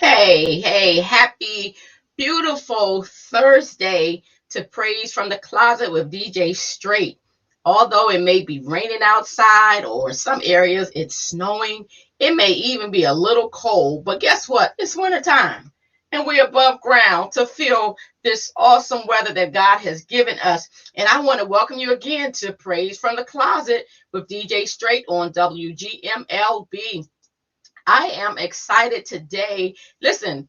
Hey, happy, beautiful Thursday to Praise from the Closet with DJ Straight. Although it may be raining outside or some areas it's snowing, it may even be a little cold, but guess what? It's wintertime and we're above ground to feel this awesome weather that God has given us. And I want to welcome you again to Praise from the Closet with DJ Straight on WGMLB. I am excited today. Listen,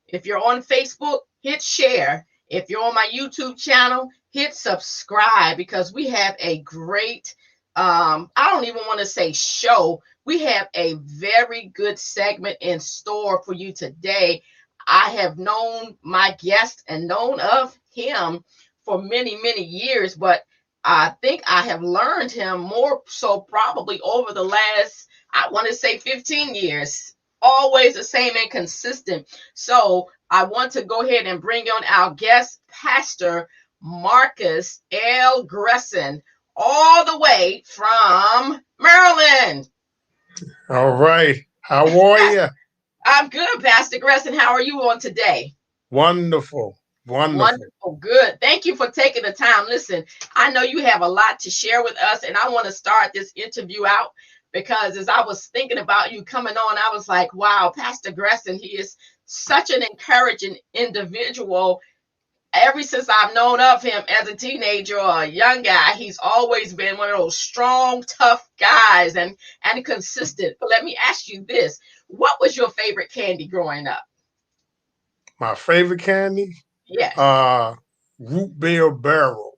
if you're on Facebook, hit share. If you're on my YouTube channel, hit subscribe because we have a great, I don't even want to say show. We have a very good segment in store for you today. I have known my guest and known of him for many, many years, but I think I have learned him more so probably over the last, I want to say 15 years. Always the same and consistent. So I want to go ahead and bring on our guest, Pastor Marcis L. Gressen, all the way from Maryland. All right. How are you? I'm good, Pastor Gressen. How are you on today? Wonderful. Wonderful. Wonderful. Good. Thank you for taking the time. Listen, I know you have a lot to share with us, and I want to start this interview out because as I was thinking about you coming on, I was like, wow, Pastor Gressen, he is such an encouraging individual. Ever since I've known of him as a teenager or a young guy, he's always been one of those strong, tough guys and consistent. But let me ask you this. What was your favorite candy growing up? My favorite candy? Yes. Uh Root beer barrels.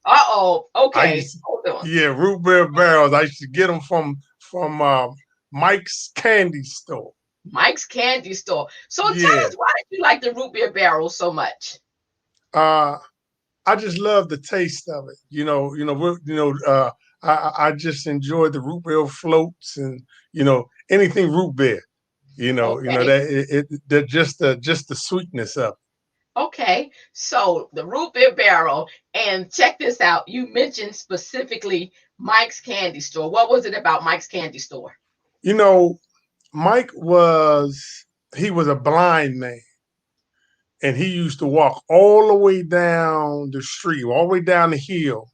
Uh-oh. I Okay. used Hold on. Yeah, root beer barrels. I used to get them from Mike's candy store. Mike's Candy Store. So tell Yeah. us, why did you like the root beer barrel so much? Uh I just love the taste of it. I just enjoy the root beer floats and anything root beer. Okay. That that just the sweetness of it. Okay. So the root beer barrel, and check this out. You mentioned specifically Mike's Candy Store. What was it about Mike's Candy Store? You know, Mike was a blind man, and he used to walk all the way down the street, all the way down the hill,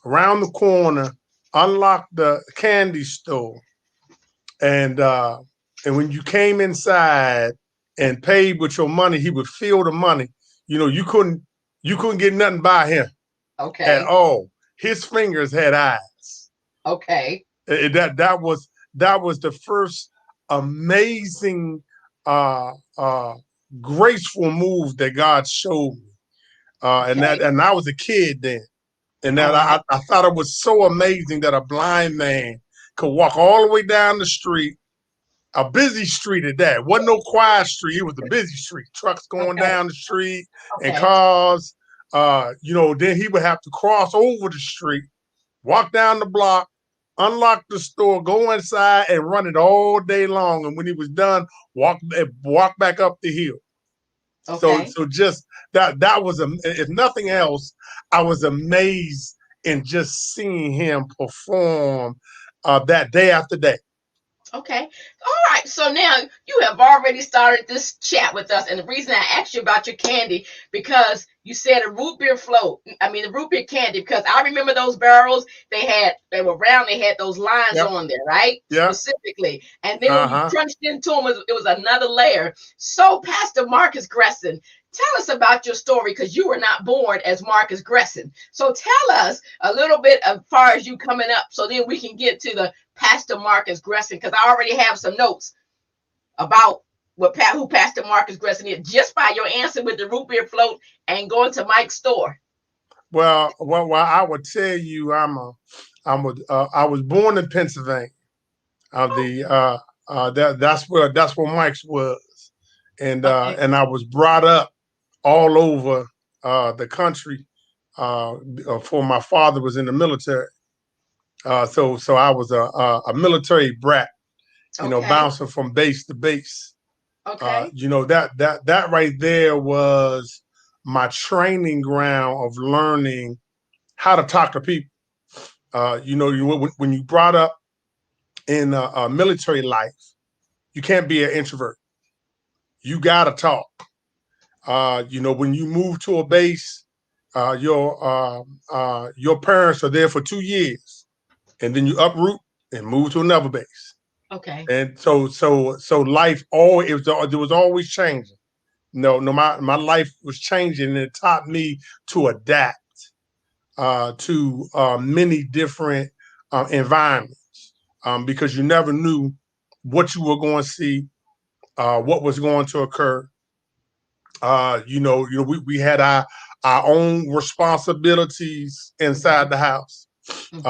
around the corner, unlock the candy store, and uh, and when you came inside and paid with your money, he would fill the money. You couldn't get nothing by him at Okay. all. His fingers had eyes. Okay. That was the first amazing uh uh graceful move that God showed me. And I was a kid then. And that All right. I thought it was so amazing that a blind man could walk all the way down the street, a busy street at that. It wasn't no quiet street, it was a busy street. Trucks going Okay. down the street and Okay. cars. Then he would have to cross over the street, walk down the block, unlock the store, go inside, and run it all day long. And when he was done, walk back up the hill. So Okay. so just that was if nothing else, I was amazed in just seeing him perform that day after day. Okay. All right. So now you have already started this chat with us. And the reason I asked you about your candy, because you said a root beer float. I mean, the root beer candy, because I remember those barrels, they were round, they had those lines Yep. on there, right? Yep. Specifically. And then when you Uh-huh. crunched into them, it was another layer. So, Pastor Marcis Gressen, tell us about your story because you were not born as Marcis Gressen. So tell us a little bit as far as you coming up so then we can get to the Pastor Marcis Gressen because I already have some notes about who Pastor Marcis Gressen is just by your answer with the root beer float and going to Mike's store. Well, I would tell you, I was born in Pennsylvania. The that's where Mike's was, Okay. and I was brought up all over the country. For my father was in the military, so I was a military brat, Okay. bouncing from base to base. Okay. That right there was my training ground of learning how to talk to people. When you brought up in military life, you can't be an introvert. you gotta talk. When you move to a base, your parents are there for 2 years, and then you uproot and move to another base. Okay. And so life always it was always changing. No, my life was changing, and it taught me to adapt to many different environments, because you never knew what you were going to see, what was going to occur. We had our own responsibilities inside Hmm. the house. Hmm.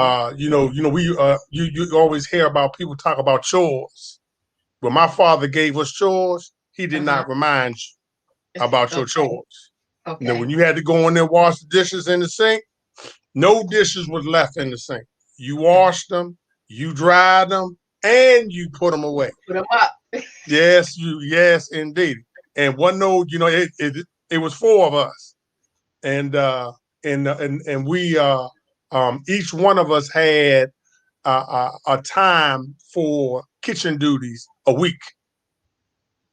We you always hear about people talk about chores. When my father gave us chores, he did Uh-huh. not remind you about your Okay. chores. When Okay. you had to go in there wash the dishes in the sink, no dishes was left in the sink. You Okay. washed them, you dried them, and you put them away. Put them up. Yes, indeed. And one no, it was four of us, and we each one of us had a time for kitchen duties a week,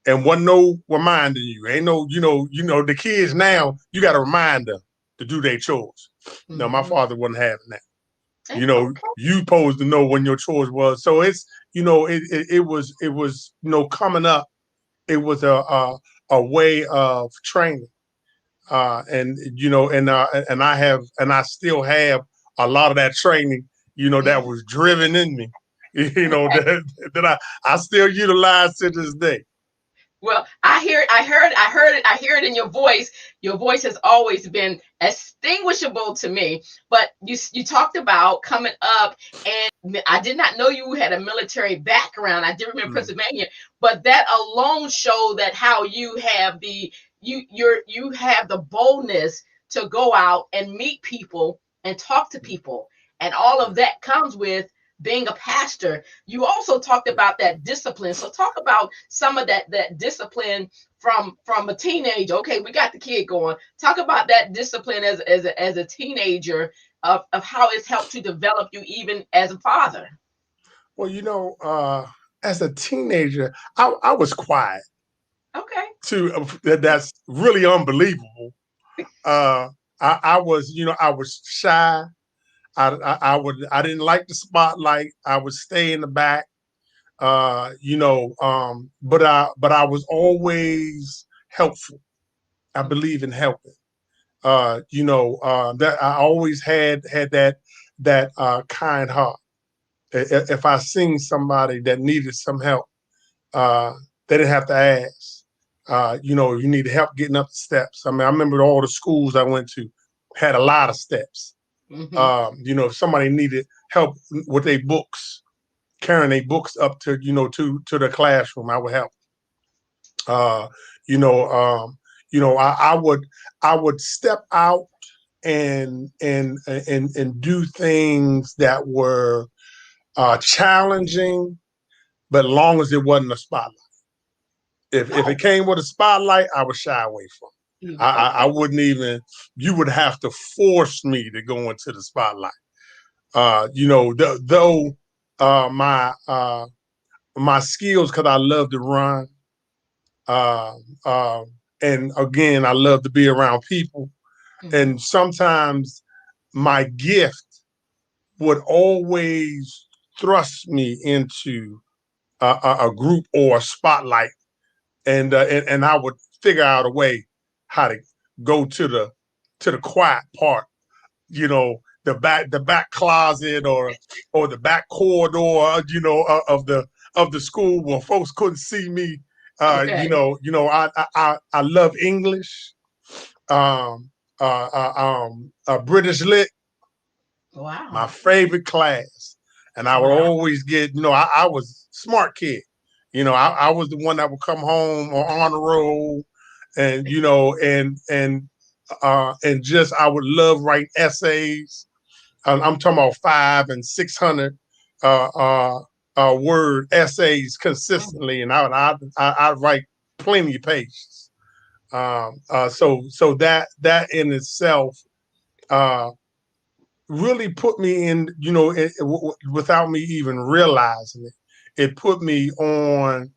and one no reminding you. Ain't no, the kids now you got to remind them to do their chores. No, my Hmm. father wasn't having that. Okay. You supposed to know when your chores was. So it's it was coming up. It was a way of training, and I still have a lot of that training. That was driven in me. That I still utilize to this day. Well, I hear it in your voice. Your voice has always been extinguishable to me. But you talked about coming up, and I did not know you had a military background. I did remember Mm. Pennsylvania, but that alone showed that how you have you have the boldness to go out and meet people and talk to people, and all of that comes with being a pastor. You also talked about that discipline. So talk about some of that discipline from a teenager. Okay, we got the kid going. Talk about that discipline as a teenager of how it's helped to develop you even as a father. Well, as a teenager, I was quiet Okay. too. That's really unbelievable. Uh, I was shy. I didn't like the spotlight. I would stay in the back. But I was always helpful. I believe in helping. That I always had that kind heart. If I seen somebody that needed some help, uh, they didn't have to ask. You need help getting up the steps. I mean, I remember all the schools I went to had a lot of steps. Hmm. If somebody needed help with their books, carrying their books up to the classroom, I would help. Uh, you know, um, I would step out and do things that were challenging, but long as it wasn't a spotlight. If it Oh, came with a spotlight, I would shy away from it. I okay. wouldn't even. You would have to force me to go into the spotlight. Though my skills, because I love to run, uh, uh, and again, I love to be around people. Hmm. And sometimes my gift would always thrust me into a group or a spotlight, and I would figure out a way how to go to the quiet part, the back closet or the back corridor, of the school where folks couldn't see me. Okay. I love English, British lit, my Wow. favorite class, and I would Wow. always get, I was a smart kid. I was the one that would come home on the roll, and just I would love writing essays. I'm talking about 500 and 600 uh, uh, word essays consistently, and I'd write plenty of pages. So that in itself uh, really put me in, without me even realizing it, it put me on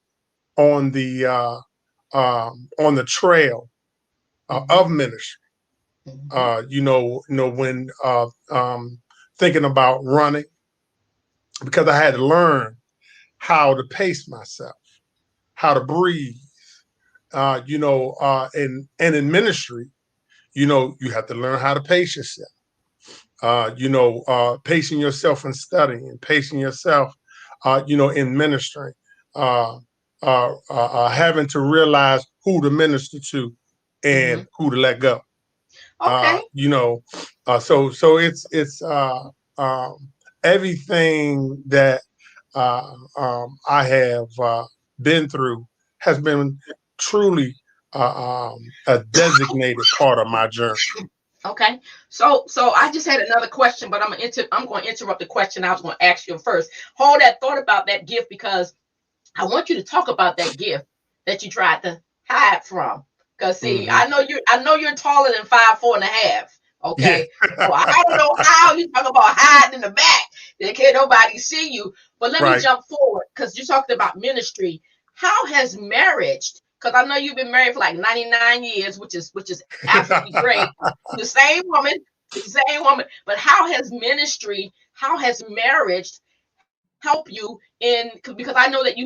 the on the trail Mm-hmm. of ministry. Mm-hmm. When thinking about running, because I had to learn how to pace myself, how to breathe. And in ministry, you have to learn how to pace yourself. Pacing yourself in studying, pacing yourself, in ministry, having to realize who to minister to Mm-hmm. and who to let go. Uh, Okay. you know, so it's um, everything that I have been through has been truly a designated part of my journey. Okay. So I just had another question, but I'm going to interrupt the question I was going to ask you first. Hold that thought about that gift, because I want you to talk about that gift that you tried to hide from. Because see, Hmm. I know you're taller than 5'4.5". Yeah. Okay. So I don't know how you talk about hiding in the back. That can't nobody see you. But let me Right. jump forward, because you talked about ministry. How has marriage? Because I know you've been married for like 99 years, which is absolutely great. The same woman, the same woman. But how has ministry? How has marriage help you in, because I know that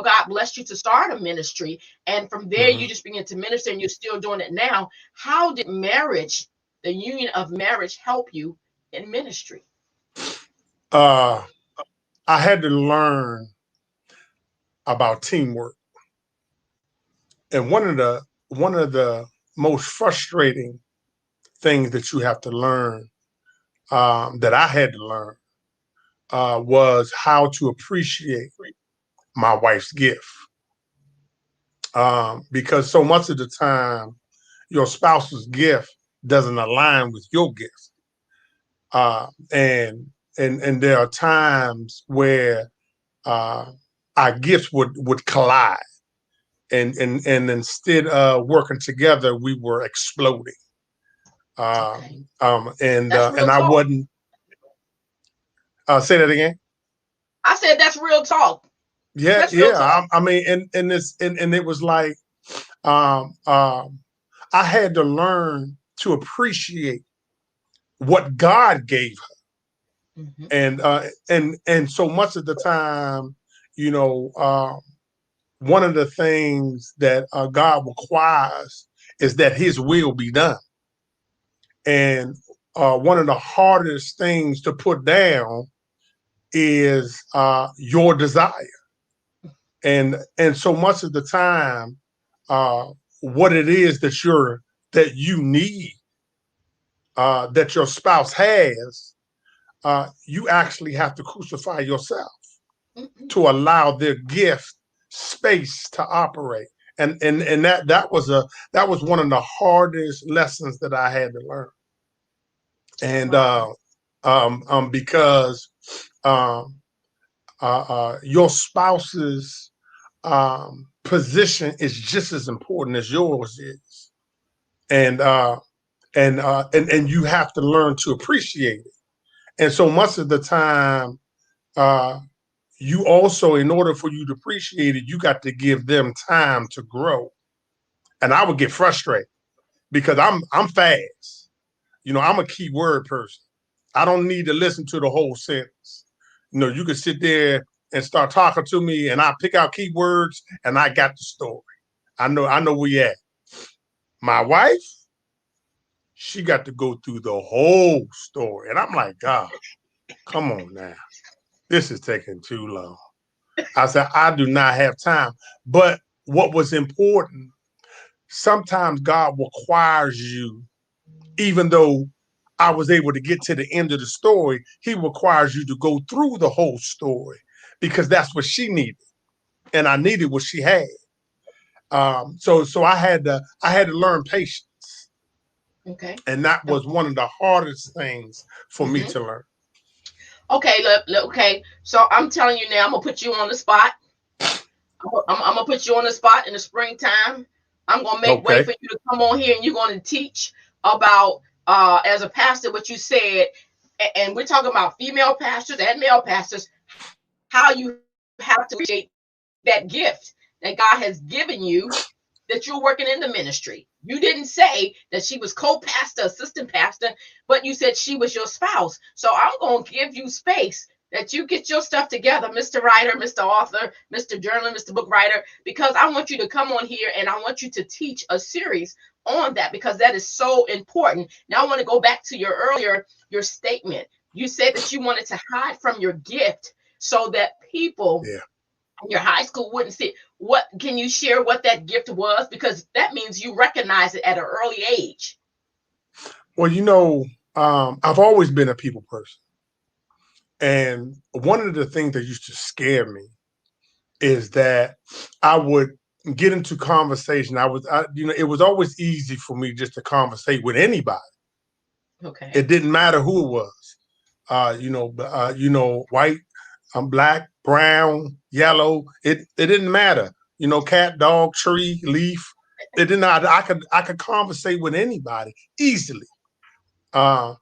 God blessed you to start a ministry, and from there Hmm. you just begin to minister, and you're still doing it now. How did marriage, the union of marriage, help you in ministry? uh, I had to learn about teamwork, and one of the most frustrating things that you have to learn, that I had to learn, was how to appreciate my wife's gift. Because so much of the time, your spouse's gift doesn't align with your gift, and there are times where uh, our gifts would collide, and instead of working together, we were exploding. Okay, And that's real I talk. wasn't. Say that again. I said that's real talk. Yeah, That's real yeah. talk. I mean, and it was like, um, um, I had to learn to appreciate what God gave Hmm. her, and so much of the time, you know, one of the things that God requires is that His will be done, and one of the hardest things to put down is your desire, and so much of the time, uh, what it is that you need, that your spouse has, you actually have to crucify yourself Hmm. to allow their gift space to operate. And that was one of the hardest lessons that I had to learn. And Wow. because um, your spouse's position is just as important as yours is, and and you have to learn to appreciate it. And so much of the time, uh, you also, in order for you to appreciate it, you got to give them time to grow. And I would get frustrated because I'm fast. I'm a key word person. I don't need to listen to the whole sentence. You can sit there and start talking to me, and I pick out keywords, and I got the story. I know where you at. My wife, she got to go through the whole story, and I'm like, God, come on now, this is taking too long. I said, I do not have time. But what was important, sometimes God requires you, even though I was able to get to the end of the story, He requires you to go through the whole story because that's what she needed. And I needed what she had. So I had to learn patience. Okay. And that was one of the hardest things for me Hmm. to learn. Okay, look, okay. So I'm telling you now, I'm gonna put you on the spot. I'm gonna put you on the spot in the springtime. I'm gonna make way Okay. for you to come on here, and you're gonna teach about, as a pastor, what you said. And we're talking about female pastors and male pastors, how you have to appreciate that gift that God has given you, that you're working in the ministry. You didn't say that she was co-pastor, assistant pastor, but you said she was your spouse. So I'm going to give you space that you get your stuff together, Mr. Writer, Mr. Author, Mr. Journalist, Mr. Book Writer, because I want you to come on here and I want you to teach a series on that, because that is so important. Now I want to go back to your statement. You said that you wanted to hide from your gift so that people Yeah. in your high school wouldn't see it. What can you share what that gift was? Because that means you recognize it at an early age. Well, I've always been a people person. And one of the things that used to scare me is that I would get into conversation. It was always easy for me just to conversate with anybody. Okay. It didn't matter who it was. White, black, brown, yellow. It didn't matter. Cat, dog, tree, leaf. It didn't matter. I could conversate with anybody easily. Uh,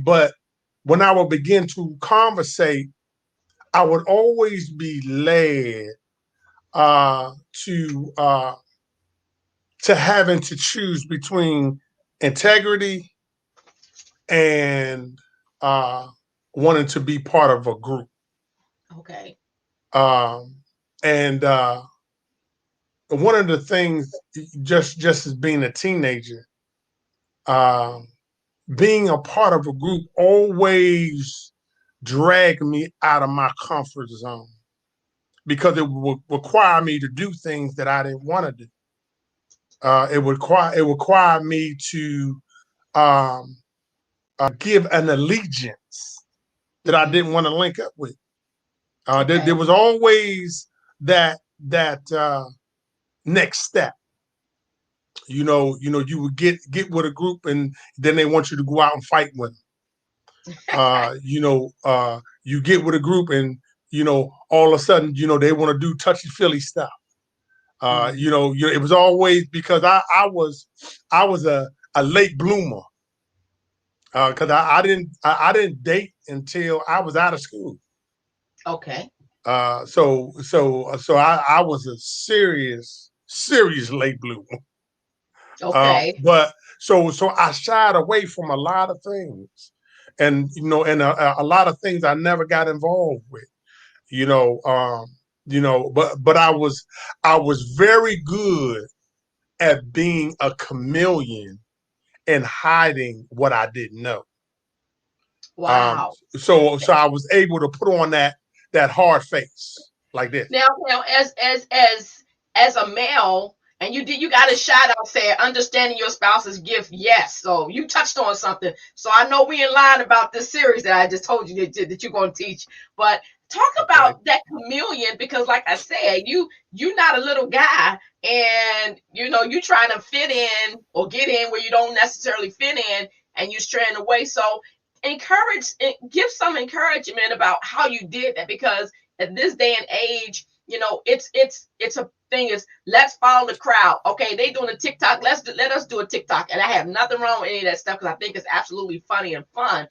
but when I would begin to conversate, I would always be led uh, to uh, to having to choose between integrity and uh, wanting to be part of a group. Okay. Um, and one of the things, just as being a teenager, uh, being a part of a group always dragged me out of my comfort zone because it would require me to do things that I didn't want to do. It required me to um, give an allegiance that I Mm-hmm. didn't want to link up with. There Okay. was always that next step. You would get with a group, and then they want you to go out and fight with them. You get with a group, and all of a sudden, they want to do touchy feely stuff. Mm-hmm. It was always because I was a late bloomer because I didn't date until I was out of school. Okay. So I was a serious late bloomer. Okay. But so I shied away from a lot of things, and a lot of things I never got involved with. You know, um, but I was very good at being a chameleon and hiding what I didn't know. Um, Wow. so I was able to put on that hard face like this. Now, as a male, and you got a shout out saying understanding your spouse's gift. Yes, so you touched on something. So I know we in line about this series that I just told you that you're going to teach. But talk Okay. about that chameleon, because, like I said, you're not a little guy, and you trying to fit in or get in where you don't necessarily fit in, and you're straying away. So give some encouragement about how you did that, because at this day and age, it's a thing is let's follow the crowd. Okay, they doing a TikTok. Let us do a TikTok, and I have nothing wrong with any of that stuff because I think it's absolutely funny and fun.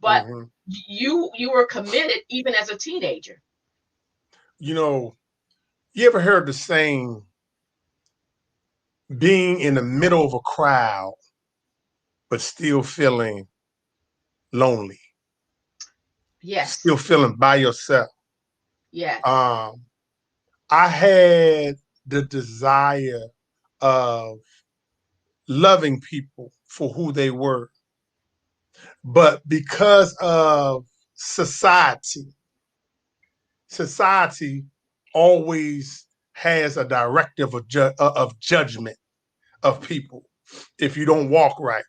But hmm you were committed even as a teenager. You know, you ever heard the saying, being in the middle of a crowd but still feeling lonely, still Yes, feeling by yourself? yes. Um, I had the desire of loving people for who they were, but because of society, society always has a directive of judgment of people. If you don't walk right,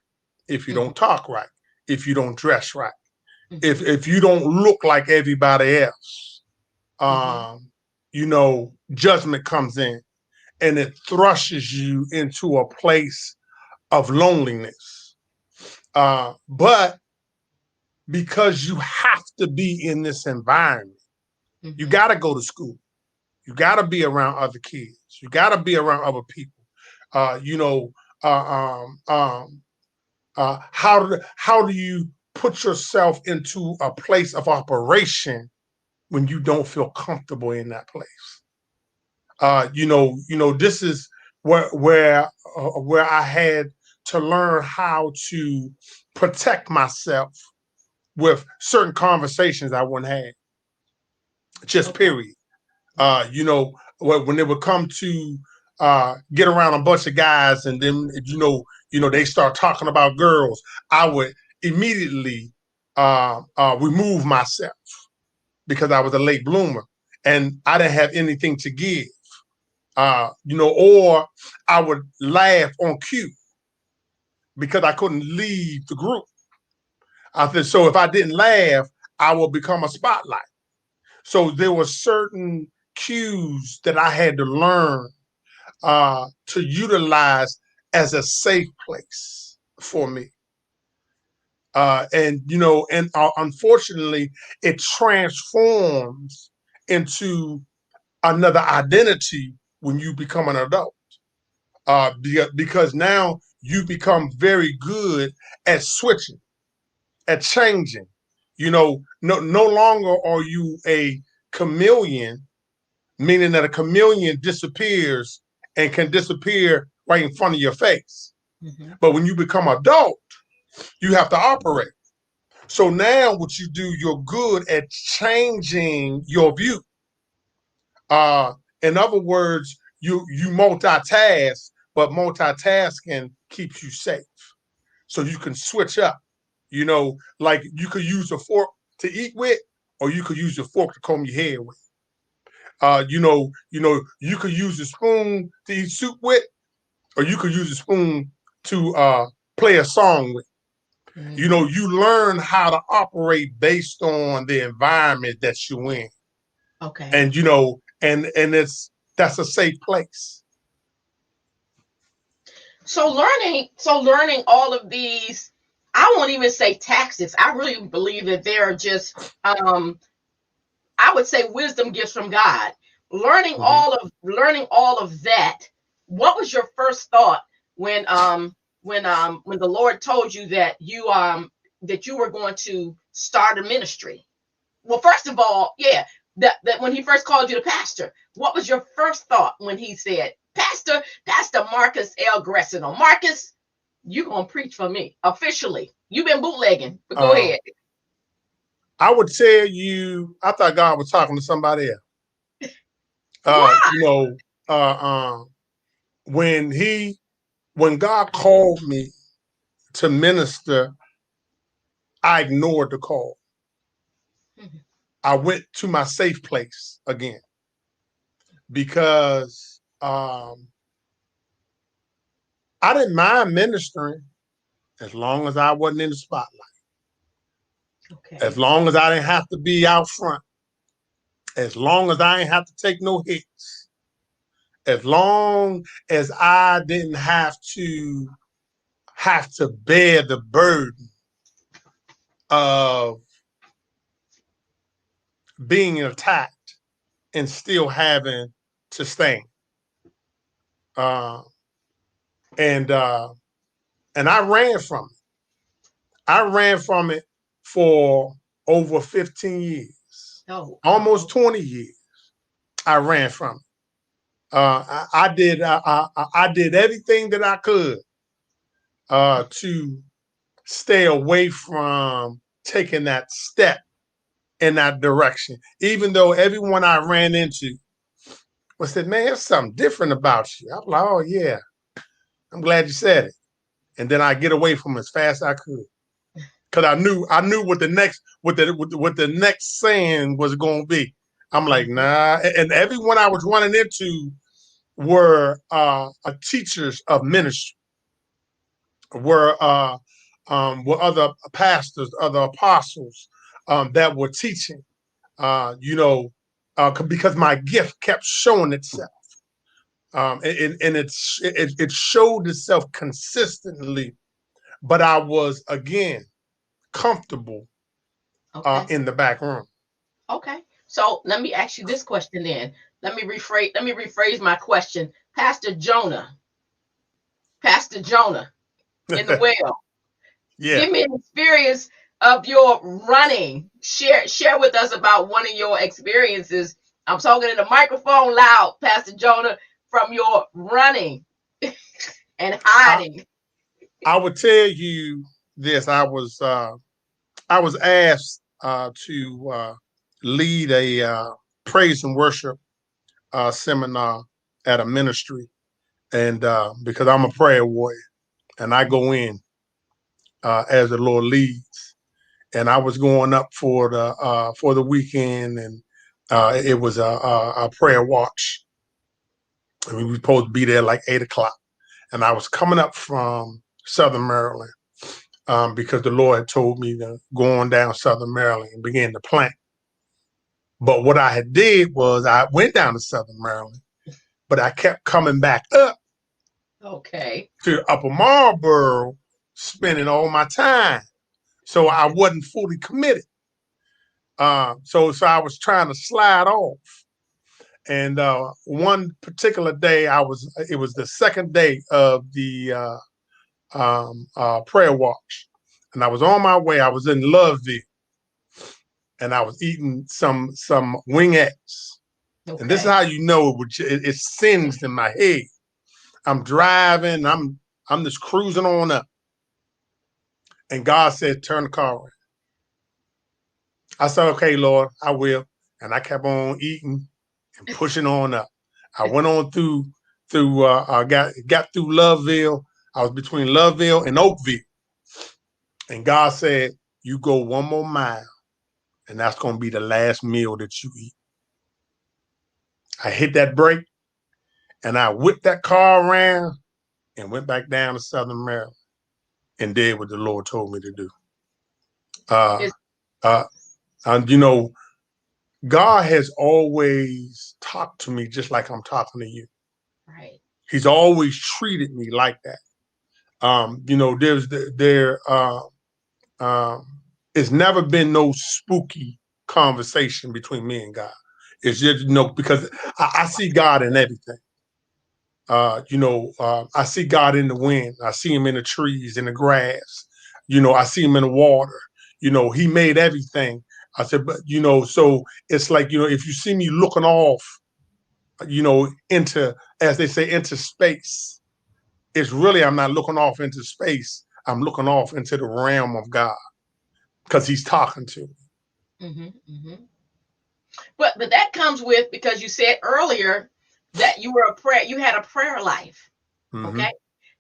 if you Mm-hmm, don't talk right, if you don't dress right, if mm-hmm, if you don't look like everybody else, mm-hmm, judgment comes in and it thrusts you into a place of loneliness. But because you have to be in this environment, you mm-hmm. got to go to school. You got to be around other kids. You got to be around other people. Uh, you know, uh, um, um, how do you put yourself into a place of operation when you don't feel comfortable in that place? This is where I had to learn how to protect myself with certain conversations I wouldn't have. Just Okay. period. When they would come to get around a bunch of guys, and then they start talking about girls, I would immediately remove myself because I was a late bloomer and I didn't have anything to give. Or I would laugh on cue because I couldn't leave the group. I said, so if I didn't laugh, I would become a spotlight. So there were certain cues that I had to learn to utilize as a safe place for me. Unfortunately, it transforms into another identity when you become an adult. Because now you become very good at switching, at changing. No longer are you a chameleon, meaning that a chameleon disappears and can disappear right in front of your face. Mm-hmm. But when you become adult, you have to operate. So now what you do, you're good at changing your view. Uh, in other words, you multitask, but multitasking keeps you safe. So you can switch up. Like you could use a fork to eat with, or you could use your fork to comb your hair with. You could use a spoon to eat soup with, or you could use a spoon to play a song with. Mm-hmm. You learn how to operate based on the environment that you're in, Okay. and that's a safe place. So learning all of these, I won't even say taxes. I really believe that they're just um I would say wisdom gifts from God. Learning Mm-hmm. all of that. What was your first thought when the Lord told you that you were going to start a ministry? Well, first of all, yeah, that when he first called you to pastor, what was your first thought when he said, Pastor Marcis L. Gressen, or Marcus, you gonna preach for me officially? You've been bootlegging, but go Uh, ahead. I would tell you, I thought God was talking to somebody else. Uh, Why? you know, uh, uh, when when God called me to minister, I ignored the call. Mhm. I went to my safe place again because I didn't mind ministering as long as I wasn't in the spotlight, as Okay. long as I didn't have to be out front, as long as I didn't have to take no hits, as long as I didn't have to bear the burden of being attacked and still having to stand. Uh, and and I ran from it. I ran from it for over 15 years, Oh, almost wow. 20 years. I ran from it. I did everything that I could to stay away from taking that step in that direction. Even though everyone I ran into was said, "Man, there's something different about you." I'm like, "Oh yeah, I'm glad you said it." And then I get away from it as fast as I could because I knew what the next saying was going to be. I'm like, Mhm. nah. And everyone I was running into were teachers of ministry, were other pastors, other apostles that were teaching. Because my gift kept showing itself, and it showed itself consistently. But I was again comfortable Okay. in the back room. Okay. So let me ask you this question then. Let me rephrase my question. Pastor Jonah in the well. Yeah. Give me an experience of your running. Share with us about one of your experiences I'm talking in the microphone loud, Pastor Jonah, from your running and I, hiding. I would tell you this. I was asked to lead a praise and worship seminar at a ministry, and because I'm a prayer warrior, and I go in as the Lord leads, and I was going up for the weekend, and it was a prayer watch. I mean, we were supposed to be there like 8 o'clock, and I was coming up from Southern Maryland because the Lord had told me to go on down Southern Maryland and begin to plant. But what I had did was I went down to Southern Maryland, but I kept coming back up Okay. to Upper Marlboro, spending all my time. So I wasn't fully committed. So I was trying to slide off. And one particular day, it was the second day of the prayer watch. And I was on my way. I was in Loveville, and I was eating some wingettes. And this is Okay. how you know it sends in my head. I'm driving. I'm just cruising on up, and God said, "Turn the car around." I said, "Okay, Lord, I will." And I kept on eating and pushing on up. I went on through. Got through Loveville. I was between Loveville and Oakville, and God said, "You go one more mile, and that's going to be the last meal that you eat." I hit that brake, and I whipped that car around and went back down to Southern Maryland and did what the Lord told me to do. Uh, It's uh, and you know, God has always talked to me just like I'm talking to you. right. He's always treated me like that. There um, it's never been no spooky conversation between me and God. It's just because I see God in everything. I see God in the wind. I see him in the trees, in the grass. I see him in the water. He made everything. I said, but so it's like, if you see me looking off, into, as they say, into space, it's really, I'm not looking off into space. I'm looking off into the realm of God because he's talking to me. Hmm. Hmm. But that comes with, because you said earlier that you had a prayer life. Okay. Mm-hmm.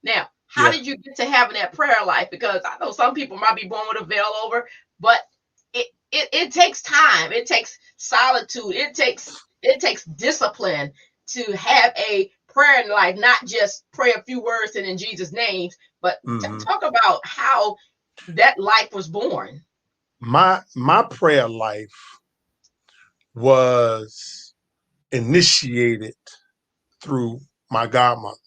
Now, how Yeah. did you get to having that prayer life? Because I know some people might be born with a veil over, but it takes time. It takes solitude. It takes discipline to have a prayer life, not just pray a few words and in Jesus' names, but Mm-hmm. talk about how that life was born. My prayer life was initiated through my godmother.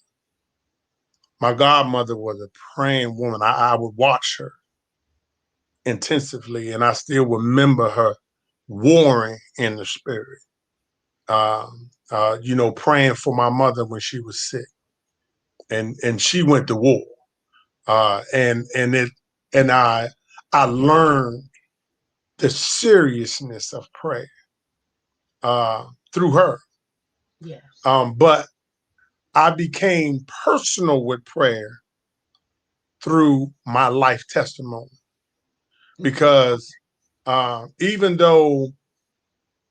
My godmother was a praying woman. I would watch her intensively, and I still remember her warring in the spirit. Praying for my mother when she was sick, and she went to war. And I learned the seriousness of prayer through her. Yes. But I became personal with prayer through my life testimony Okay. because even though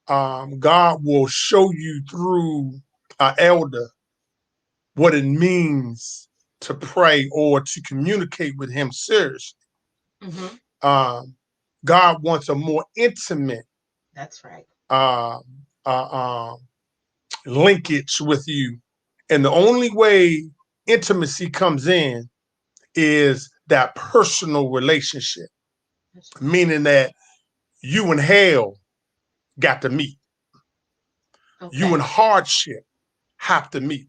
God will show you through an elder what it means to pray or to communicate with him seriously. Hmm. Um, God wants a more intimate That's right. uh, uh, linkage with you. And the only way intimacy comes in is that personal relationship, That's right. meaning that you and hell got to meet. You and Okay. hardship have to meet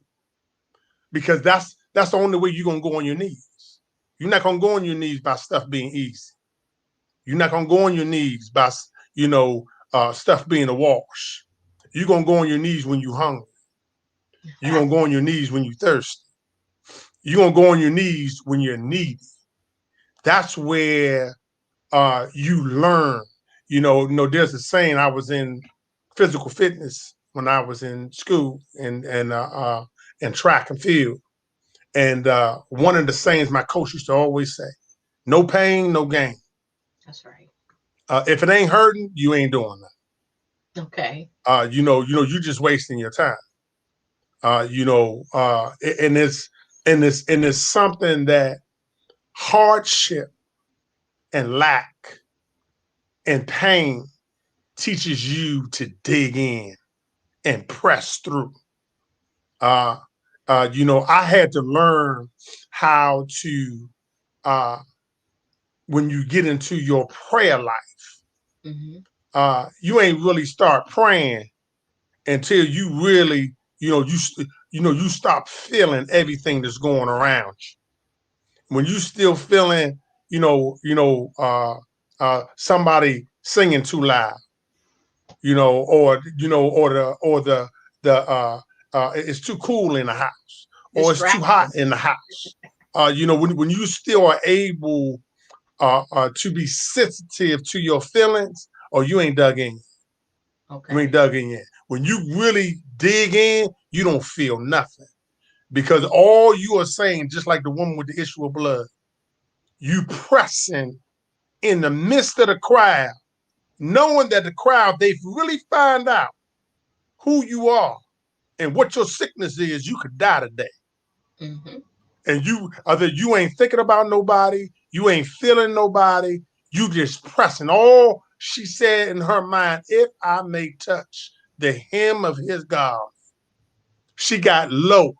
because that's the only way you're gonna go on your knees. You're not gonna go on your knees by stuff being easy. You're not gonna go on your knees by stuff being a wash. You're gonna go on your knees when you're hungry. You're gonna go on your knees when you're thirsty. You're gonna go on your knees when you're needy. That's where you learn. There's a saying. I was in physical fitness when I was in school and track and field. And one of the sayings my coach used to always say: "No pain, no gain." That's right. If it ain't hurting, you ain't doing Okay. nothing. You're just wasting your time. And it's something that hardship and lack and pain teaches you to dig in and press through. Uh, I had to learn how to, uh, when you get into your prayer life, Mm-hmm. you ain't really start praying until you really, you stop feeling everything that's going around you. When you still feeling, somebody singing too loud, or it's too cool in the house, or it's too hot Distraction. in the house. When you still are able to be sensitive to your feelings, or you ain't dug in. You ain't Okay. dug in yet. When you really dig in, you don't feel nothing because all you are saying, just like the woman with the issue of blood, you pressing in the midst of the crowd, knowing that the crowd, they really find out who you are and what your sickness is, you could die today. Mm-hmm. And you ain't thinking about nobody, you ain't feeling nobody, you just pressing. All she said in her mind, if I may touch the hem of his garment, she got low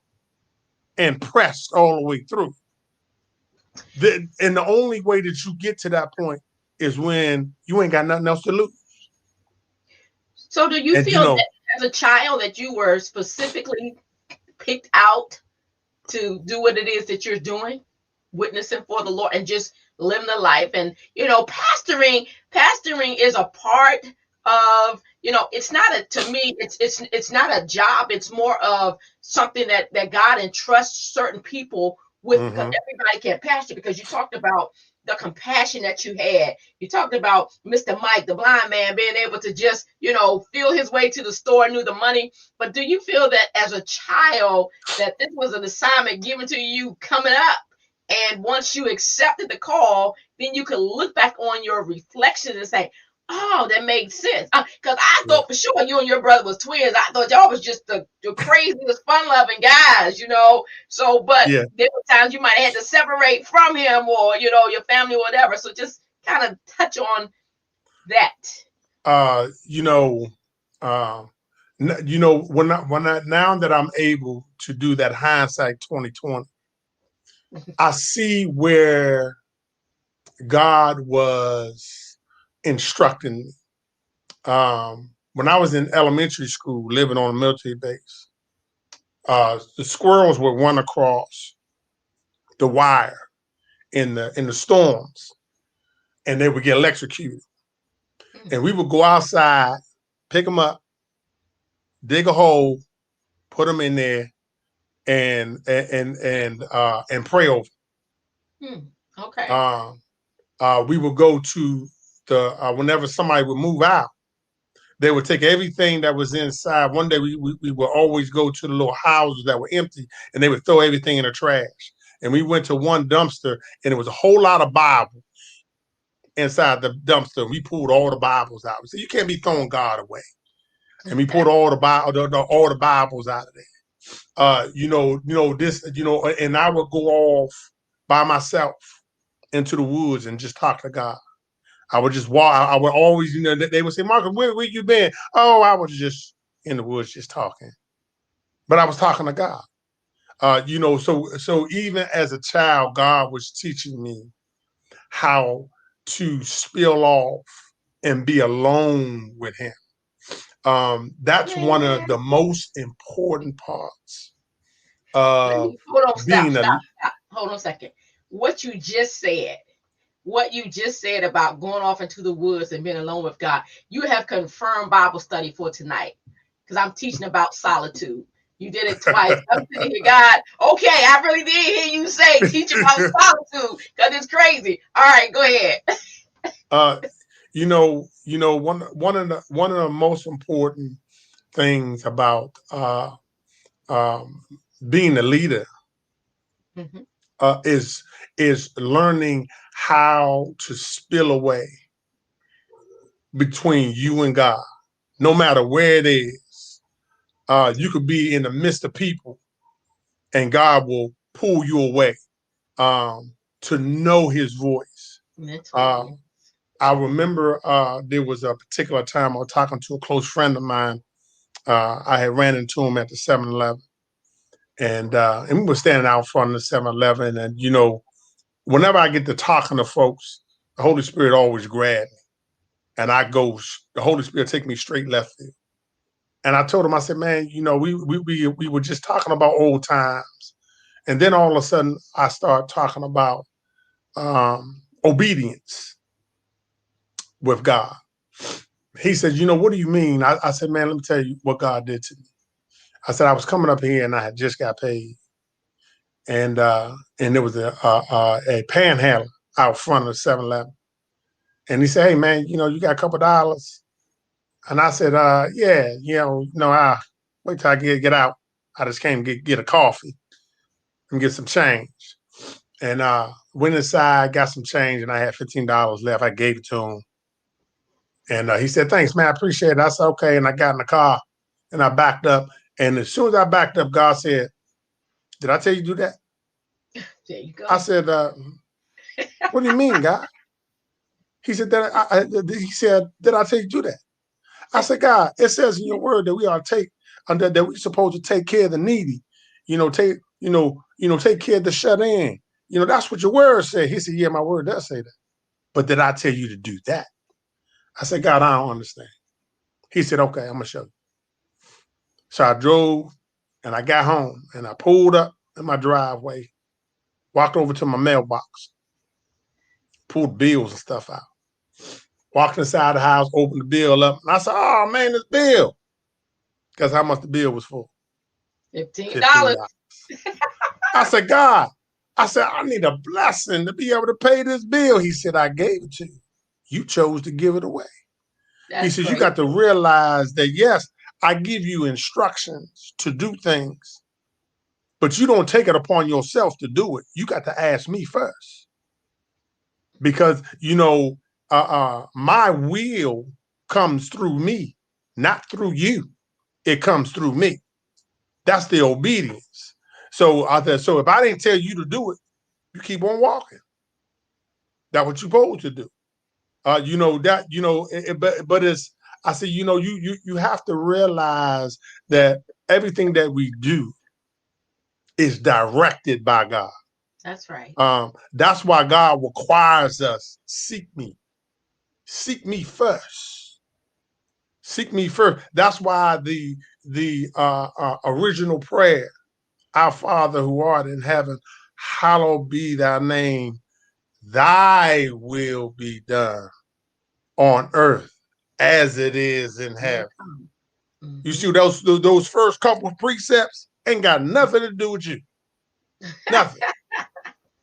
and pressed all the way through. And the only way that you get to that point is when you ain't got nothing else to lose. So, do you And feel that as a child that you were specifically picked out to do what it is that you're doing, witnessing for the Lord and just living the life? And pastoring is a part of, it's not a, to me, it's not a job. It's more of something that God entrusts certain people with, because mm-hmm. everybody can't pastor. Because you talked about the compassion that you had. You talked about Mr. Mike, the blind man, being able to just, feel his way to the store, knew the money. But do you feel that as a child that this was an assignment given to you coming up? And once you accepted the call, then you could look back on your reflections and say, "Oh, that made sense." Because I Yeah. thought for sure you and your brother was twins. I thought y'all was just the craziest, fun-loving guys. So, but Yeah. there were times you might have had to separate from him, or your family or whatever. So just kind of touch on that. Uh, you know, uh, when I now that I'm able to do that hindsight 2020, I see where God was instructing me. When I was in elementary school, living on a military base, the squirrels would run across the wire in the storms, and they would get electrocuted. And we would go outside, pick them up, dig a hole, put them in there, and pray over. Hmm. Okay. Uh, we would go to the whenever somebody would move out, they would take everything that was inside. One day we would always go to the little houses that were empty, and they would throw everything in the trash. And we went to one dumpster, and it was a whole lot of Bibles inside the dumpster. We pulled all the Bibles out. We said, "You can't be throwing God away." And we pulled all the Bibles out of there. And I would go off by myself into the woods and just talk to God. I would just walk. I would always, they would say, "Marcus, where you been?" "Oh, I was just in the woods, just talking." But I was talking to God. So even as a child, God was teaching me how to spill off and be alone with Him. That's one of Man, the most important parts let of me hold on. Stop. being a. Stop. Stop. Hold on a second. What you just said. What you just said about going off into the woods and being alone with God, you have confirmed Bible study for tonight, because I'm teaching about solitude. You did it twice. I'm sitting here, God. Okay, I really did hear you say teach about solitude, because it's crazy. All right, go ahead. uh, one of the most important. things about um, being a leader Hmm. is learning how to spill away between you and God, no matter where it is. You could be in the midst of people, and God will pull you away to know His voice. Mentally, Uh, yeah. I remember there was a particular time I was talking to a close friend of mine. I had ran into him at the 7-Eleven, and we were standing out front of the 7-Eleven. And whenever I get to talking to folks, the Holy Spirit always grabs me, and the Holy Spirit take me straight left field. And I told him, I said, man, we were just talking about old times, and then all of a sudden I start talking about obedience with God. He said, what do you mean? I said, man, let me tell you what God did to me. I said, I was coming up here and I had just got paid. And there was a panhandler out front of the 7-Eleven. And he said, hey, man, you got a couple of dollars? And I said, yeah, no, I wait till I get out. I just came to get a coffee and get some change. And went inside, got some change, and I had $15 left. I gave it to him. And he said, thanks, man, I appreciate it. I said, okay. And I got in the car and I backed up. And as soon as I backed up, God said, did I tell you to do that? There you I go. said, what do you mean, God? He said, did I tell you to do that? I said, God, it says in your word that we are that we're supposed to take care of the needy, take care of the shut in. That's what your word said. He said, yeah, my word does say that. But did I tell you to do that? I said, God, I don't understand. He said, okay, I'm gonna show you. So I drove and I got home and I pulled up in my driveway, walked over to my mailbox, pulled bills and stuff out. Walked inside the house, opened the bill up, and I said, oh man, this bill. Guess how much the bill was for? $15. $15. I said, God, I said, I need a blessing to be able to pay this bill. He said, I gave it to you. You chose to give it away. He That's says, you crazy. got to realize that, yes, I give you instructions to do things, but you don't take it upon yourself to do it. You got to ask me first. Because, my will comes through me, not through you. It comes through me. That's the obedience. So I said, so if I didn't tell you to do it, you keep on walking. That's what you're supposed to do. But it's, I said, you have to realize that everything that we do is directed by God. That's right. That's why God requires us, seek me first, seek me first. That's why the original prayer, our Father who art in heaven, hallowed be thy name, thy will be done on earth as it is in heaven. You Mm-hmm. see, those first couple of precepts ain't got nothing to do with you. Nothing.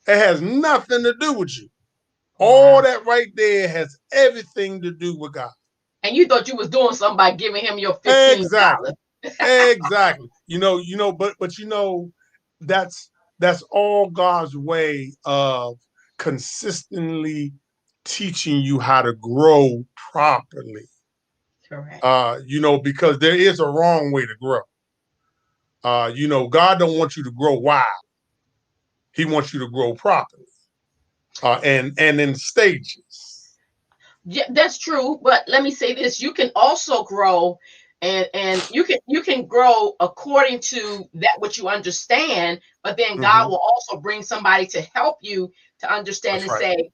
It has nothing to do with you. All Wow. that right there has everything to do with God. And you thought you was doing something by giving him your $15. Exactly. Exactly. But that's all God's way of consistently teaching you how to grow properly. Correct. Because there is a wrong way to grow. God don't want you to grow wild. He wants you to grow properly. And in stages. Yeah, that's true. But let me say this: you can also grow, and you can grow according to that what you understand. But then God Mm-hmm. will also bring somebody to help you to understand That's and right. say,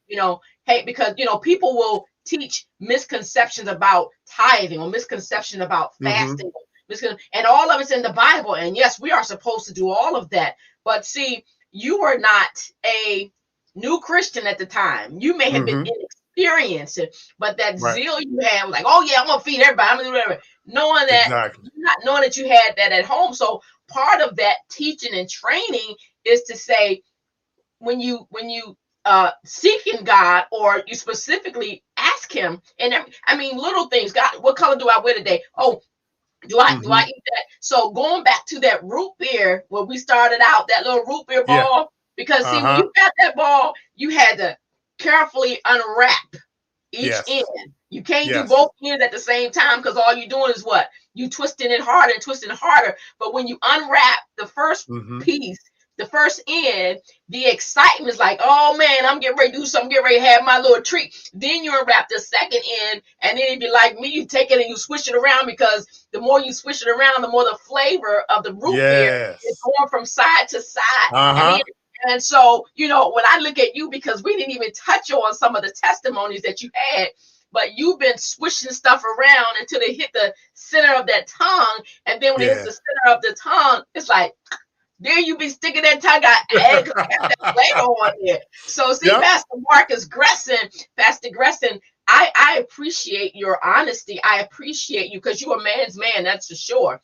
hey, because people will teach misconceptions about tithing or misconception about Mm-hmm. fasting, and all of it's in the Bible. And yes, we are supposed to do all of that. But see, you were not a new Christian at the time. You may have been Mm-hmm. inexperienced, but that Right. zeal you had, like, oh yeah, I'm gonna feed everybody, I'm gonna do whatever, knowing that, Exactly. not knowing that you had that at home. So part of that teaching and training is to say, when you seeking God, or you specifically ask him, and I mean little things. God, what color do I wear today? Oh, Do I Mm-hmm. eat that? So going back to that root beer where we started out, that little root beer Yeah. ball, because see, when Uh-huh. you got that ball, you had to carefully unwrap each Yes. end. You can't do Yes. both ends at the same time because all you're doing is what? You twisting it harder and twisting it harder. But when you unwrap the first Mm-hmm. piece, the first end, the excitement is like, oh man, I'm getting ready to do something, get ready to have my little treat. Then you unwrap the second end, and then it'd be like me, you take it and you swish it around because the more you swish it around, the more the flavor of the root beer is Yes. going from side to side. And then Uh-huh. and so, when I look at you, because we didn't even touch on some of the testimonies that you had, but you've been swishing stuff around until they hit the center of that tongue. And then when it hits Yeah. the center of the tongue, it's like, there you be sticking that tongue out egg because I got that flavor on there. So see, Yep. Pastor Gressen, I appreciate your honesty. I appreciate you because you're a man's man, that's for sure.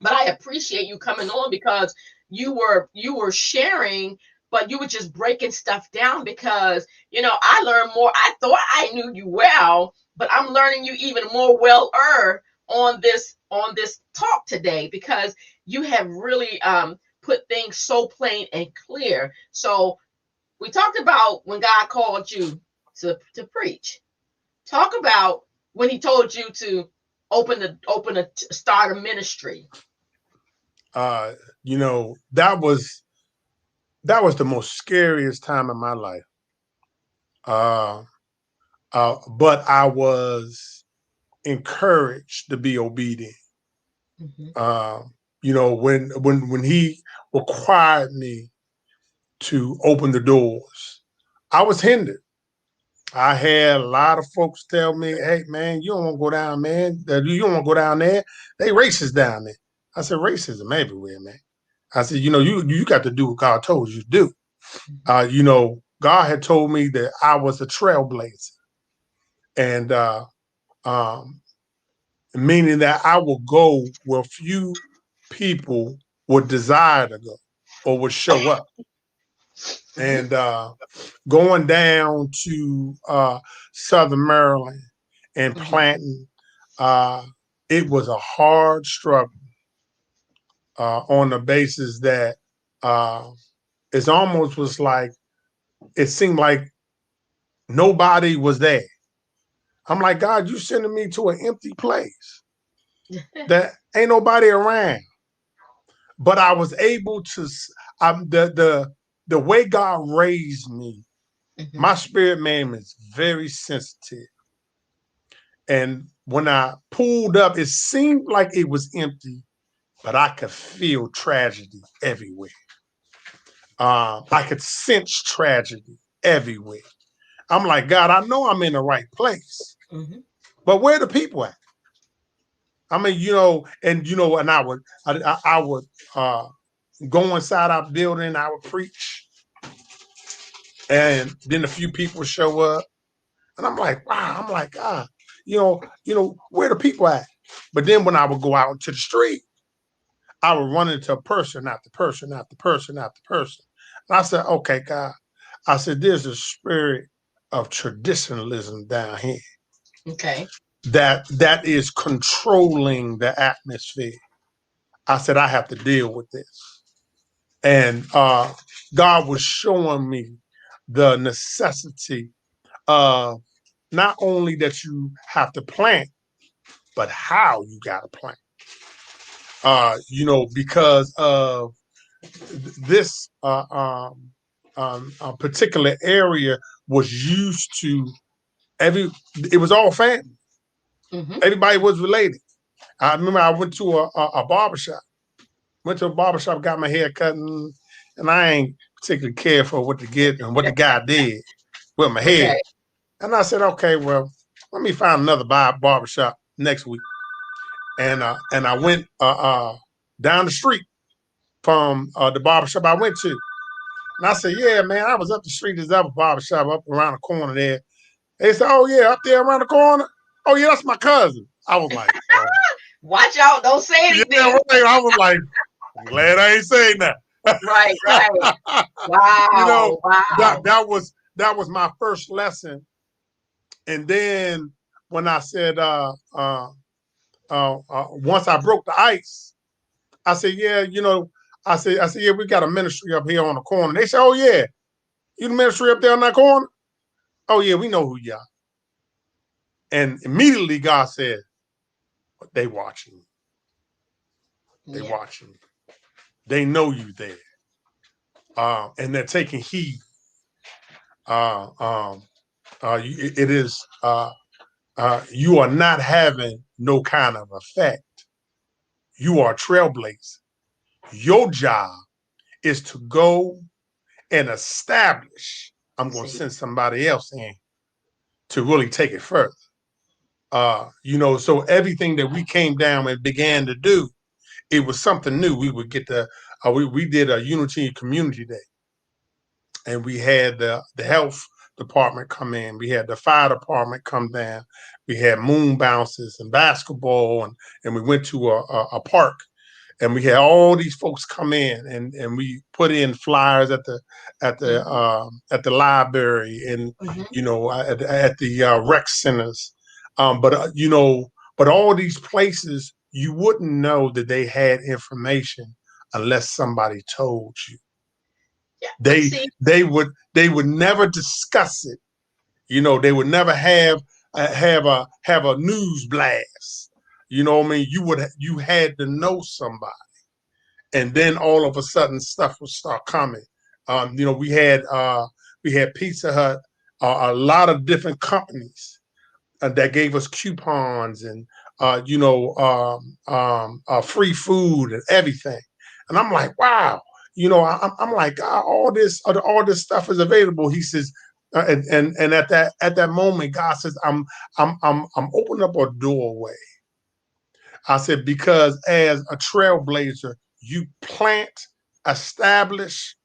But I appreciate you coming on because you were sharing, but you were just breaking stuff down because I learned more. I thought I knew you well, but I'm learning you even more on this talk today because you have really put things so plain and clear. So we talked about when God called you to preach. Talk about when He told you to start a ministry. Uh, that was the most scariest time in my life. Uh, but I was encouraged to be obedient. Mhm. Uh, when he required me to open the doors, I was hindered. I had a lot of folks tell me, "Hey, man, you don't want to go down, man. You don't want to go down there. They racist down there." I said, "Racism everywhere, man." I said, you got to do what God told you to do. Mhm. God had told me that I was a trailblazer, and um, meaning that I will go where few people would desire to go or would show up. Mhm. And going down to Southern Maryland and Mhm. planting, uh, it was a hard struggle on the basis that uh, it almost was like it seemed like nobody was there. I'm like, God, you sending me to an empty place that ain't nobody around. But I was able to, the way God raised me, Mhm. my spirit man is very sensitive. And when I pulled up, it seemed like it was empty, but I could feel tragedy everywhere. I could sense tragedy everywhere. I'm like, God, I know I'm in the right place, Mhm. but where the people at? I mean, and I would uh, go inside our building, I would preach, and then a few people show up, and I'm like, wow, I'm like, where the people at? But then when I would go out into the street, I would run into a person after person after person after person. And I said, okay, God, I said, there's a spirit of traditionalism down here Okay. that is controlling the atmosphere. I said, I have to deal with this. And God was showing me the necessity of not only that you have to plant, but how you got to plant. Because of this particular area was used to it was all family. Mhm. Everybody was related. I remember I went to a barbershop. Went to a barbershop, got my hair cut, and I ain't particularly care for what to get and what the guy did with my Okay. head. And I said, okay, well, let me find another barbershop next week. And I went down the street from the barbershop I went to. And I said, yeah, man, I was up the street. There's other barbershop up around the corner there. They said, oh, yeah, up there around the corner. Oh, yeah, that's my cousin. I was like, oh. Watch out! Don't say Yeah, anything. right. I was like, I'm glad I ain't saying that. Right. Right. you know, Wow. that Wow. that was that was my first lesson. And then when I said, once I broke the ice, I said, yeah, I said, yeah, we got a ministry up here on the corner. They said, oh yeah, you the ministry up there on that corner? Oh yeah, we know who you are. And immediately God said, they watching. They Yeah. watching. They know you there. And they're taking heed. Uh, um, it is you are not having no kind of effect. You are a trailblazer. Your job is to go and establish. I'm going to See. send somebody else in to really take it further. So everything that we came down and began to do, it was something new. We would get the we did a Unity Community Day, and we had the health department come in. We had the fire department come down. We had moon bounces and basketball, and we went to a park, and we had all these folks come in, and we put in flyers Mm-hmm. at the library, and Mm-hmm. at the rec centers, but all these places you wouldn't know that they had information unless somebody told you. Yeah. But They see, they would never discuss it. They would never have a news blast. You know what I mean? You had to know somebody, and then all of a sudden stuff would start coming. We had Pizza Hut, a lot of different companies that gave us coupons and free food and everything. And I'm like, wow, I'm like, all this stuff is available. He says, and at that moment, God says, I'm opening up a doorway. I said, because as a trailblazer, you plant, establish,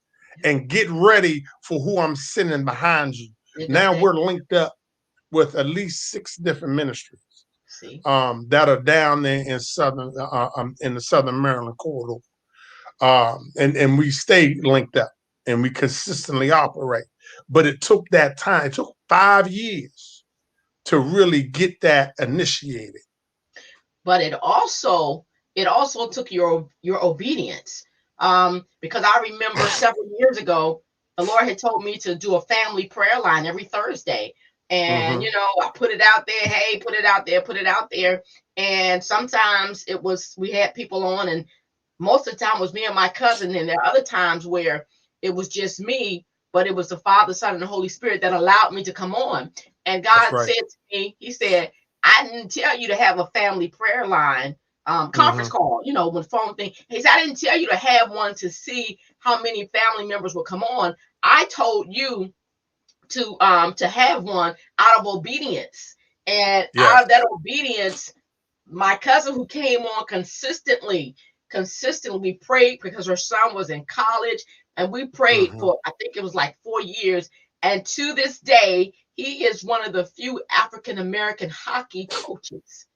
and get ready for who I'm sending behind you. you got Now that. we're linked up with at least 6 different ministries See. that are down there in the Southern Maryland corridor, and we stay linked up and we consistently operate. But it took that time. It took 5 years to really get that initiated. But it also took your obedience. Because I remember several years ago, the Lord had told me to do a family prayer line every Thursday. And Mm-hmm. I put it out there, hey, put it out there, put it out there. And sometimes we had people on, and most of the time it was me and my cousin. And there are other times where it was just me, but it was the Father, Son, and the Holy Spirit that allowed me to come on. And That's God right. said to me, He said, I didn't tell you to have a family prayer line, conference Mm-hmm. call, when phone thing. He said, I didn't tell you to have one to see how many family members will come on. I told you to have one out of obedience. And out Yes. of that obedience, my cousin who came on consistently prayed because her son was in college, and we prayed Mm-hmm. for, I think it was like 4 years. And to this day, he is one of the few African American hockey coaches,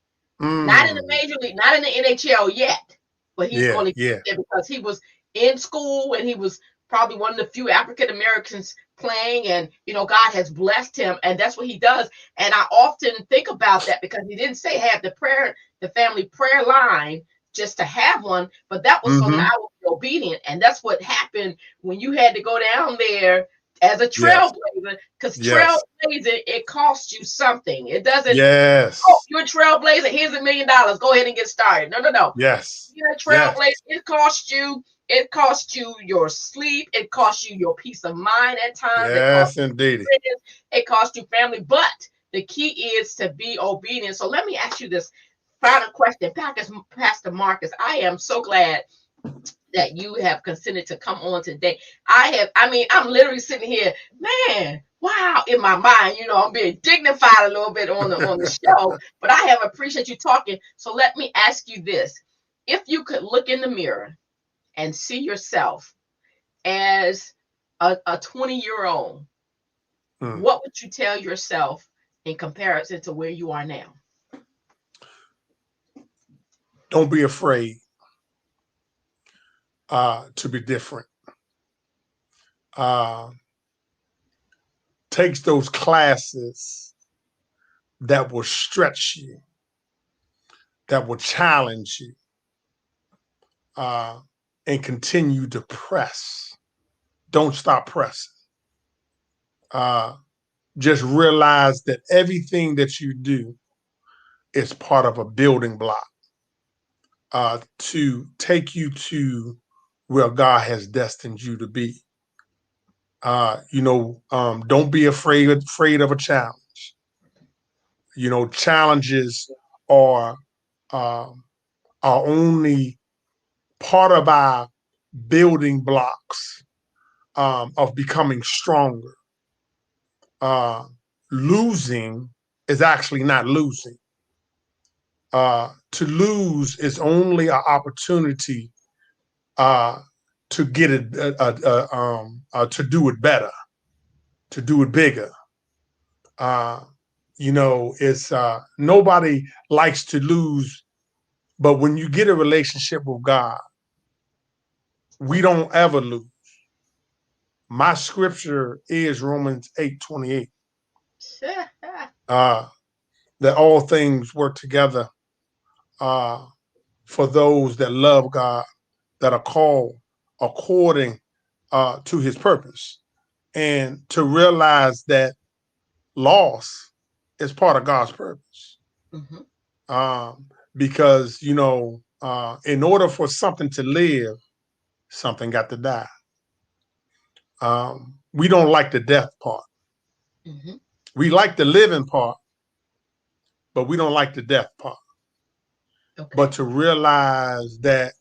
not in the Mm. major league, not in the NHL yet, but he's Yeah. going to Yeah. get there because he was in school and he was probably one of the few African Americans playing, and God has blessed him, and that's what he does. And I often think about that because he didn't say have the family prayer line just to have one, but that was so that Mm-hmm. I would be obedient. And that's what happened when you had to go down there as a Yes. trailblazer, because Yes. trailblazer, it costs you something. It doesn't, oh, Yes. you're a trailblazer, here's $1 million, go ahead and get started. No, no, no. Yes. You're a Yes. trailblazer. It costs you your sleep. It costs you your peace of mind at times. It costs Yes, indeed. you friends. It costs you family. But the key is to be obedient. So let me ask you this final question. Pastor Marcus, I am so glad that you have consented to come on today. I'm literally sitting here, man, wow, in my mind, I'm being dignified a little bit on the show, but I have appreciate you talking. So let me ask you this. If you could look in the mirror and see yourself as a 20-year-old, Mm. what would you tell yourself in comparison to where you are now? Don't be afraid to be different. Uh, takes those classes that will stretch you, that will challenge you uh, and continue to press. Don't stop pressing. Uh, just realize that everything that you do is part of a building block to take you to where God has destined you to be. Don't be afraid of a challenge. Challenges are um, are only part of our building blocks of becoming stronger. Uh, Losing is actually not losing. To lose is only an opportunity uh, to get it, to do it better, to do it bigger. Uh, it's nobody likes to lose, but when you get a relationship with God, we don't ever lose. My scripture is Romans 8:28. Uh, that all things work together uh, for those that love God, that are called according to his purpose. And to realize that loss is part of God's purpose. Mm-hmm. Because, in order for something to live, something got to die. We don't like the death part. Mm-hmm. We like the living part, but we don't like the death part. But Okay. to realize that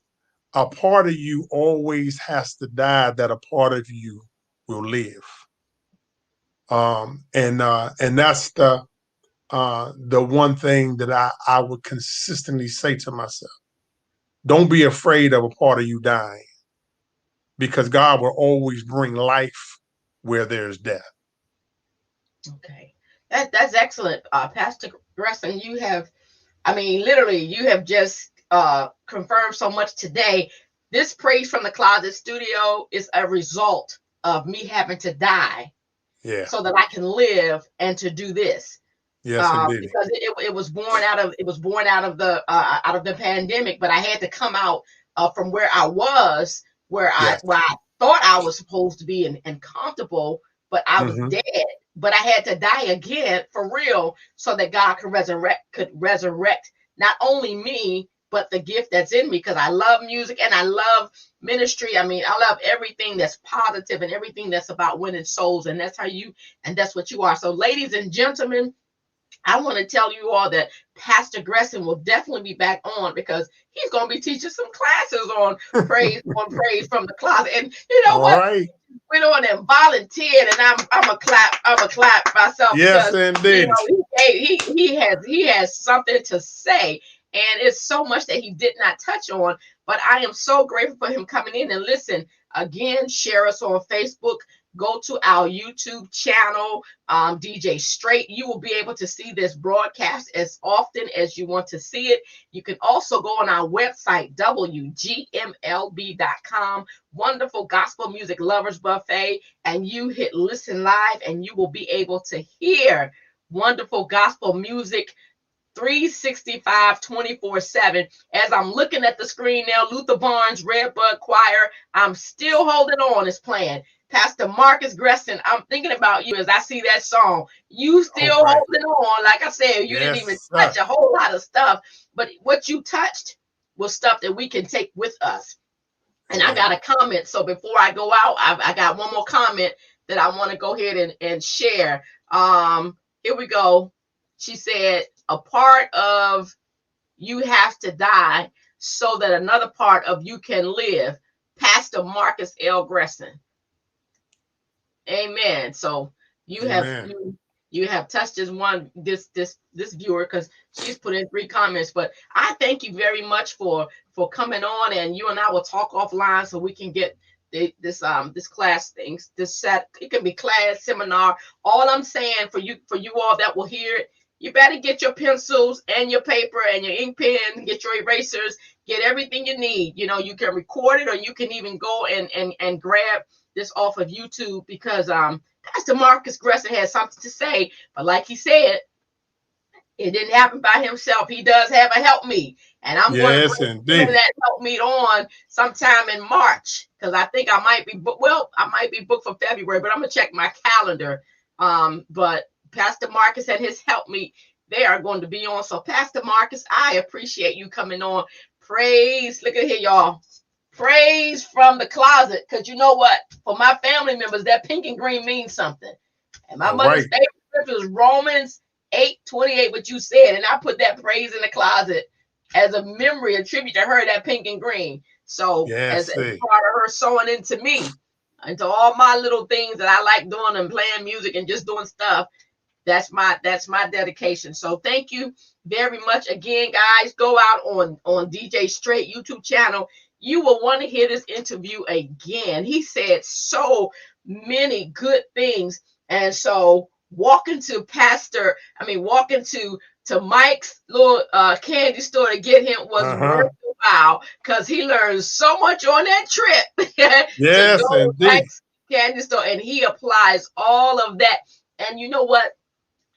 a part of you always has to die, that a part of you will live. And that's the one thing that I would consistently say to myself. Don't be afraid of a part of you dying, because God will always bring life where there's death. Okay. That's excellent, Pastor Gressen. You have, I mean, literally, you have just confirmed so much today. This Praise from the Closet studio is a result of me having to die Yeah. so that I can live and to do this. Yes, indeed. Because it was born out of out of the pandemic, but I had to come out from where I was, Yes. where I thought I was supposed to be and comfortable, but I was Mm-hmm. dead. But I had to die again for real, so that God could resurrect not only me but the gift that's in me, because I love music and I love ministry. I mean, I love everything that's positive and everything that's about winning souls, and that's what you are. So, ladies and gentlemen, I want to tell you all that Pastor Gressen will definitely be back on, because he's going to be teaching some classes on praise from the closet. And you know All what? right. Went on and volunteered, and I'm a clap myself, Yes, because indeed. he has something to say, and it's so much that he did not touch on. But I am so grateful for him coming in. And listen, again, share us on Facebook. Go to our YouTube channel, DJ Straight. You will be able to see this broadcast as often as you want to see it. You can also go on our website, WGMLB.com, Wonderful Gospel Music Lovers Buffet, and you hit listen live, and you will be able to hear wonderful gospel music 365, 24/7. As I'm looking at the screen now, Luther Barnes, Redbud Choir, I'm still holding on is playing. Pastor Marcis Gressen, I'm thinking about you as I see that song. You All still right. holding on. Like I said, you didn't even Yes, sir. touch a whole lot of stuff, but what you touched was stuff that we can take with us. And I Amen. got a comment. So before I go out, I got one more comment that I want to go ahead and share. Here we go. She said, a part of you have to die so that another part of you can live. Pastor Marcus L. Gressen. Amen. So you have Amen. you have touched this viewer, because she's put in 3 comments. But I thank you very much for coming on, and you and I will talk offline so we can get this class things, this set. It can be class, seminar. All I'm saying for you all that will hear it, you better get your pencils and your paper and your ink pen, get your erasers, get everything you need. You can record it, or you can even go and grab this off of YouTube, because Pastor Marcus Gressen has something to say. But like he said, It didn't happen by himself. He does have a help me. And I'm going to Yes, bring him and indeed. that help meet on sometime in March because I think I might be booked. Well, I might be booked for February, but I'm going to check my calendar. But Pastor Marcus and his help me, they are going to be on. So, Pastor Marcus, I appreciate you coming on. Praise. Look at here, y'all. Praise from the closet. Because you know what? For my family members, that pink and green means something. And my All mother's right. favorite scripture is Romans 8:28, what you said. And I put that praise in the closet as a memory, a tribute to her, that pink and green. So Yes, as see. part of her sewing into me, into all my little things that I like doing and playing music and just doing stuff. That's my dedication. So thank you very much again, guys. Go out on DJ Straight YouTube channel. You will want to hear this interview again. He said so many good things. And so walking to Mike's little candy store to get him was worth Uh-huh. the while because he learned so much on that trip to Yes, go to indeed. Mike's candy store, and he applies all of that. And you know what?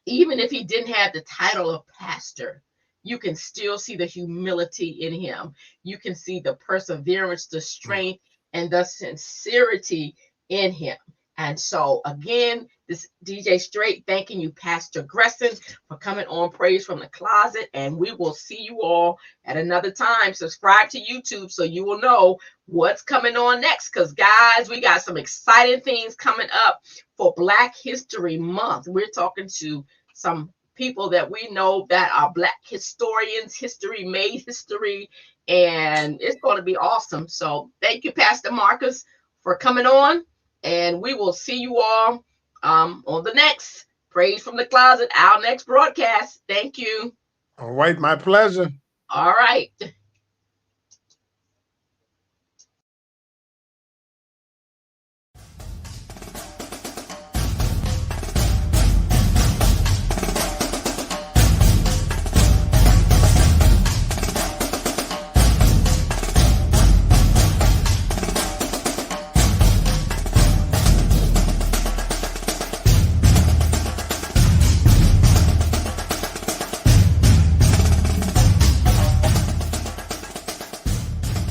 Even if he didn't have the title of pastor, you can still see the humility in him. You can see the perseverance, the strength, and the sincerity in him. And so, again, this DJ Straight thanking you, Pastor Gressen, for coming on Praise from the Closet. And we will see you all at another time. Subscribe to YouTube so you will know what's coming on next. Because, guys, we got some exciting things coming up for Black History Month. We're talking to some people that we know that are Black historians, history made history, and it's going to be awesome. So thank you, Pastor Marcus, for coming on, and we will see you all on the next Praise from the Closet, our next broadcast. Thank you. All right, my pleasure. All right.